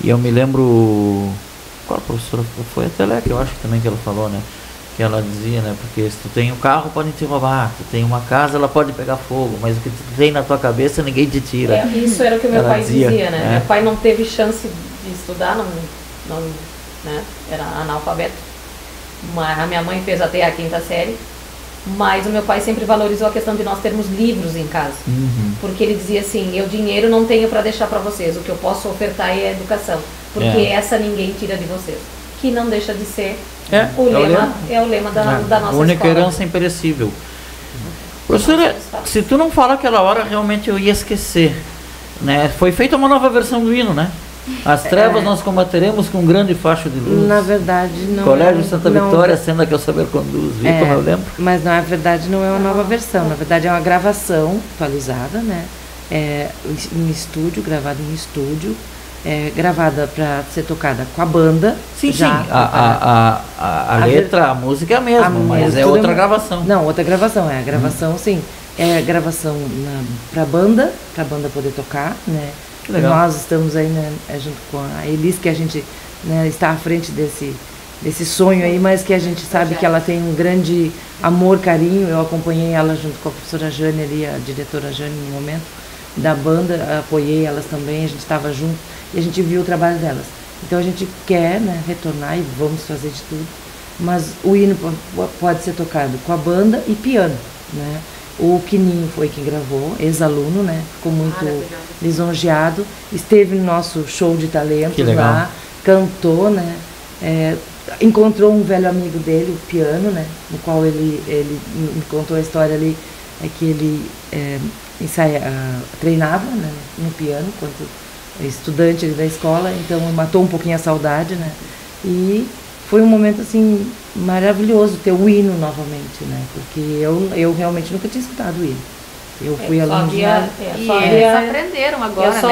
E eu me lembro, qual professora foi? A Telec, eu acho que também que ela falou, né? Que ela dizia, né? Porque se tu tem um carro, podem te roubar. Tu tem uma casa, ela pode pegar fogo. Mas o que tu tem na tua cabeça, ninguém te tira. Isso era o que o meu ela pai dizia, né? É. Meu pai não teve chance de estudar, né? Era analfabeto. Mas a minha mãe fez até a 5ª série. Mas o meu pai sempre valorizou a questão de nós termos livros em casa. Porque ele dizia assim, eu dinheiro não tenho para deixar para vocês. O que eu posso ofertar é a educação. Porque essa ninguém tira de vocês. Que não deixa de ser o lema da nossa escola. Única herança imperecível. Professora, se tu não falar aquela hora, realmente eu ia esquecer. Né? Foi feita uma nova versão do hino, né? As trevas nós combateremos com um grande facho de luz. Na verdade, não. Colégio Santa Vitória, senda que o saber conduz. Viu como eu lembro? Mas na verdade não é uma nova versão. Na verdade é uma gravação atualizada, né? Em estúdio, gravada em estúdio. Gravada para ser tocada com a banda. Sim, sim. A letra, a música é a mesma, mas é outra gravação. Não, outra gravação. A gravação, sim. É gravação para a banda poder tocar, né? Nós estamos aí, né, junto com a Elis, que a gente, né, está à frente desse sonho aí, mas que a gente sabe que ela tem um grande amor, carinho. Eu acompanhei ela junto com a professora Jane ali, a diretora Jane no momento da banda, apoiei elas também, a gente estava junto e a gente viu o trabalho delas. Então a gente quer, né, retornar e vamos fazer de tudo, mas o hino pode ser tocado com a banda e piano, né? O Quininho foi quem gravou, ex-aluno, né? Ficou muito lisonjeado. Esteve no nosso show de talentos lá, cantou, né? Encontrou um velho amigo dele, o piano, né? No qual ele me contou a história ali, que ele treinava, né, no piano, enquanto estudante da escola, então matou um pouquinho a saudade, né? E foi um momento assim maravilhoso ter o hino novamente, né? Porque eu realmente nunca tinha escutado o hino. Eu fui aluna de eles aprenderam agora, eu só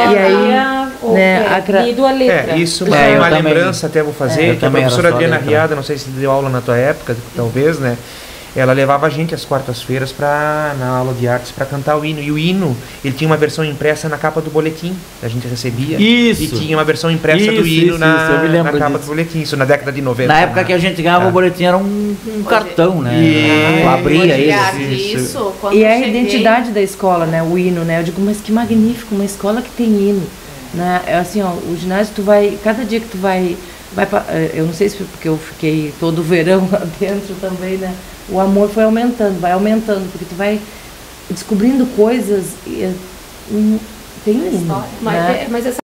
lido a letra. Isso é uma lembrança, até vou fazer, que a professora Adriana Riada, não sei se deu aula na tua época, talvez, né? Ela levava a gente às quartas-feiras na aula de artes para cantar o hino. E o hino, ele tinha uma versão impressa na capa do boletim que a gente recebia. Isso. E tinha uma versão impressa do hino na capa do boletim, isso na década de 90. Na época que a gente ganhava o boletim era um cartão, né? Eu abria isso. E é a identidade da escola, né? O hino, né? Eu digo, mas que magnífico, uma escola que tem hino. Né? É assim, ó, o ginásio, tu vai, cada dia que tu vai eu não sei se porque eu fiquei todo o verão lá dentro também, né? O amor foi aumentando, vai aumentando, porque tu vai descobrindo coisas, tem um hino, né? Mas essa